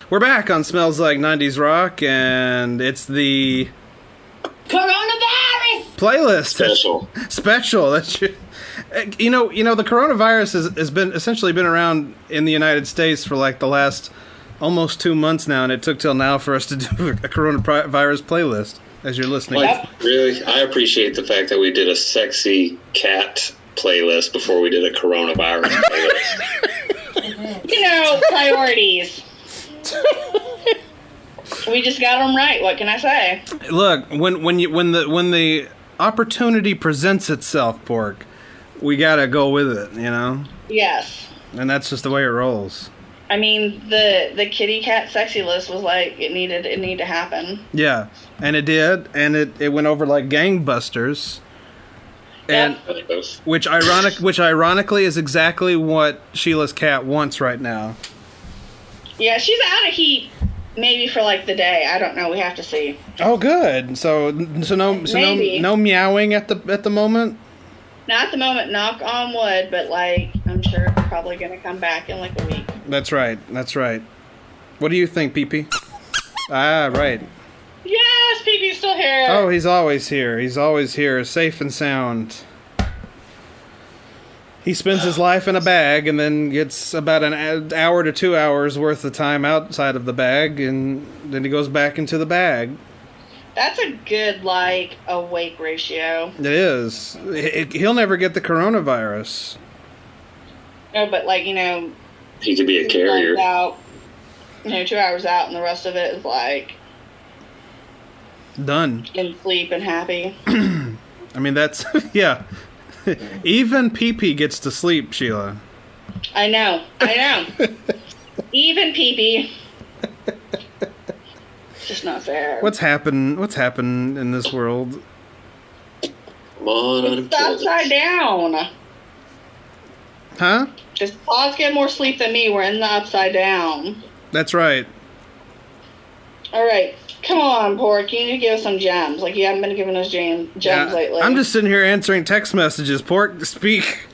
We're back on Smells Like 90s Rock, and it's the coronavirus playlist. Special. That's you know, the coronavirus has been essentially been around in the United States for like the last almost 2 months now, and it took till now for us to do a coronavirus playlist. As you're listening, really, I appreciate the fact that we did a sexy cat playlist before we did a coronavirus playlist. You know, priorities. We just got them right. What can I say? Look, when the opportunity presents itself, Pork, we gotta go with it. You know. Yes. And that's just the way it rolls. I mean, the kitty cat sexy list was like it needed to happen. Yeah, and it did, and it went over like gangbusters. And which ironically is exactly what Sheila's cat wants right now. Yeah, she's out of heat. Maybe for like the day. I don't know. We have to see. Oh, good. So no meowing at the moment. Not at the moment. Knock on wood. But like, I'm sure it's probably gonna come back in like a week. That's right. What do you think, Pee-Pee? Ah, right. Yes, Pee-Pee's still here. Oh, he's always here, safe and sound. He spends his life in a bag and then gets about an hour to 2 hours worth of time outside of the bag, and then he goes back into the bag. That's a good, like, awake ratio. It is. He'll never get the coronavirus. No, but, like, you know... He could be a carrier. Out, 2 hours out, and the rest of it is, like... Done. In sleep and happy. I mean, that's... Yeah. Even Pee-Pee gets to sleep, Sheila. I know. Even Pee-Pee. It's just not fair. What's happened in this world? Come on, it's upside down. Huh? Just Paws get more sleep than me. We're in the upside down. That's right. All right. Come on, Pork. You need to give us some gems. Like, you haven't been giving us gems lately. I'm just sitting here answering text messages. Pork, speak.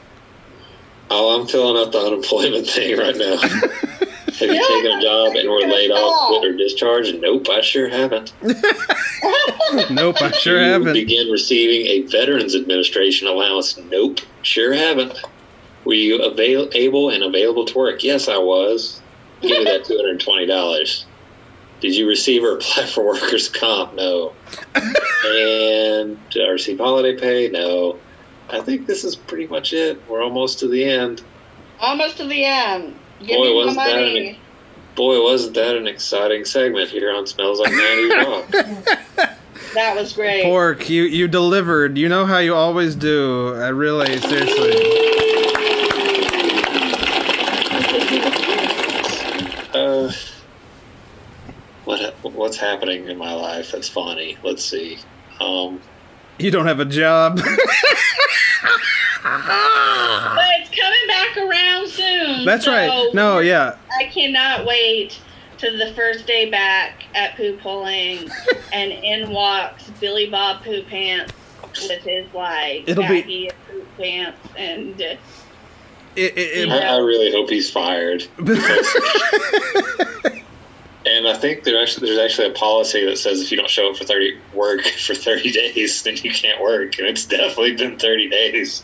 Oh, I'm filling out the unemployment thing right now. Have you taken a job and were laid off, quit, or discharged? Nope, I sure haven't. Nope, I sure haven't. Begin receiving a Veterans Administration allowance? Nope, sure haven't. Were you able and available to work? Yes, I was. Give me that $220. Did you receive or apply for workers' comp? No. And did I receive holiday pay? No. I think this is pretty much it. We're almost to the end. Almost to the end. Give me my money. Wasn't that an exciting segment here on Smells Like 90s Rock? That was great. Pork, you delivered. You know how you always do. I really, seriously. What's happening in my life that's funny? Let's see. You don't have a job. But it's coming back around soon. That's right. No, yeah. I cannot wait to the first day back at poo pulling, and in walks Billy Bob Poo Pants with his baggy poop pants, and I really hope he's fired. And I think there's actually a policy that says if you don't show up for 30 days, then you can't work. And it's definitely been 30 days.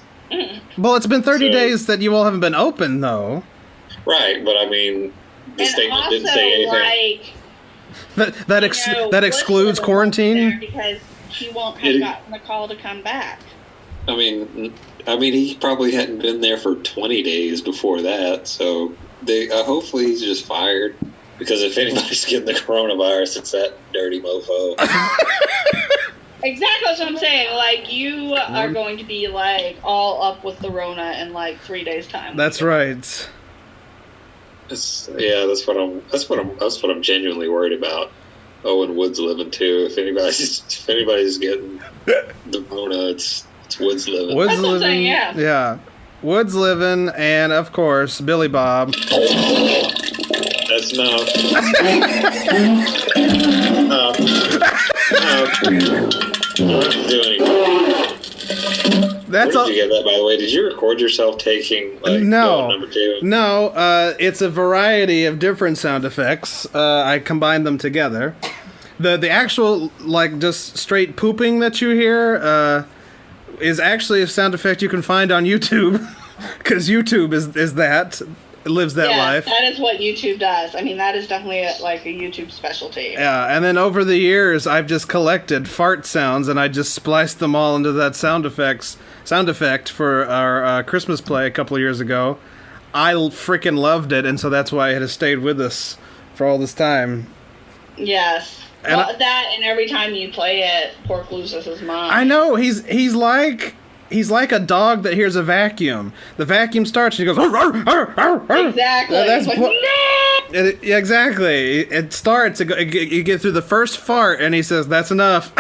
Well, it's been 30 days that you all haven't been open, though. Right, but I mean, the statement didn't say anything. That excludes quarantine? Because he won't have gotten the call to come back. I mean, he probably hadn't been there for 20 days before that, so hopefully he's just fired. Because if anybody's getting the coronavirus, it's that dirty mofo. Exactly what I'm saying. Like, you are going to be, like, all up with the Rona in, like, 3 days' time. That's right. That's what I'm genuinely worried about. Oh, and Wood's living too. If anybody's getting the Rona, it's Wood's living. Wood's living. Saying, yeah. Wood's living, and of course, Billy Bob. That's no. No. That's Where did you get that, by the way? Did you record yourself taking no number 2? No. It's a variety of different sound effects. I combined them together. The actual just straight pooping that you hear is actually a sound effect you can find on YouTube, because YouTube is that. It lives that life. That is what YouTube does. I mean, that is definitely a YouTube specialty. Yeah, and then over the years, I've just collected fart sounds, and I just spliced them all into that sound effect for our Christmas play a couple of years ago. I freaking loved it, and so that's why it has stayed with us for all this time. Yes. And that and every time you play it, Pork loses his mind. I know, he's like a dog that hears a vacuum. The vacuum starts and he goes, "Arr, arr, arr, arr, arr." Exactly. That's no! Exactly. It starts, you get through the first fart, and he says, "That's enough."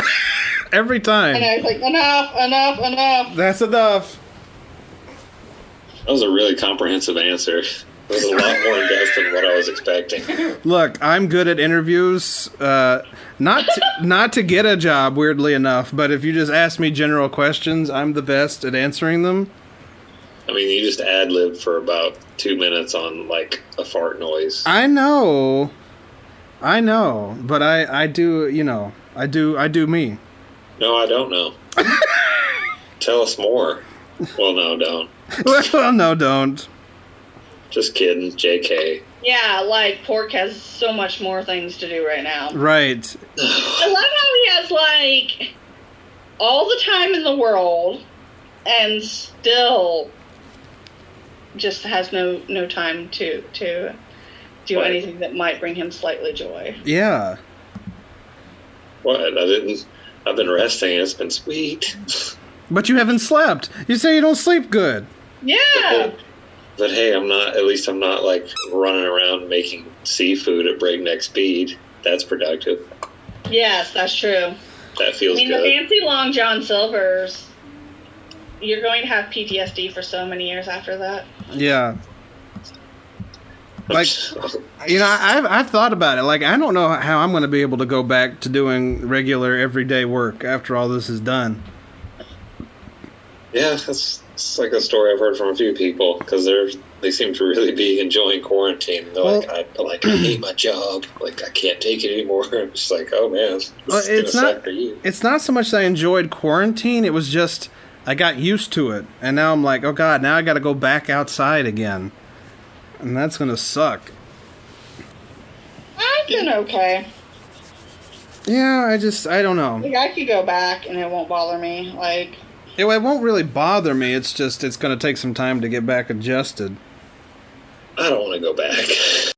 Every time. And I was like, enough. That's enough. That was a really comprehensive answer. It was a lot more in depth than what I was expecting. Look, I'm good at interviews. Not to get a job, weirdly enough, but if you just ask me general questions, I'm the best at answering them. I mean, you just ad-libbed for about 2 minutes on, a fart noise. I know, but I do, I do me. No, I don't know. Tell us more. Well, no, don't. Well, no, don't. Just kidding, JK. Yeah, Pork has so much more things to do right now. Right. I love how he has, all the time in the world and still just has no time to do anything that might bring him slightly joy. Yeah. What? I've been resting. It's been sweet. But you haven't slept. You say you don't sleep good. Yeah. But hey, I'm not running around making seafood at breakneck speed. That's productive. Yes, that's true. That feels good. The fancy Long John Silvers, you're going to have PTSD for so many years after that. Yeah. I've thought about it. I don't know how I'm going to be able to go back to doing regular everyday work after all this is done. Yeah, it's a story I've heard from a few people, because they seem to really be enjoying quarantine. They're I hate my job. I can't take it anymore. I'm just oh man, this is gonna suck for you. It's not so much that I enjoyed quarantine. It was just I got used to it, and now I'm oh god, now I got to go back outside again, and that's gonna suck. I've been okay. Yeah, I don't know. I could go back and it won't bother me. It won't really bother me. It's just it's going to take some time to get back adjusted. I don't want to go back.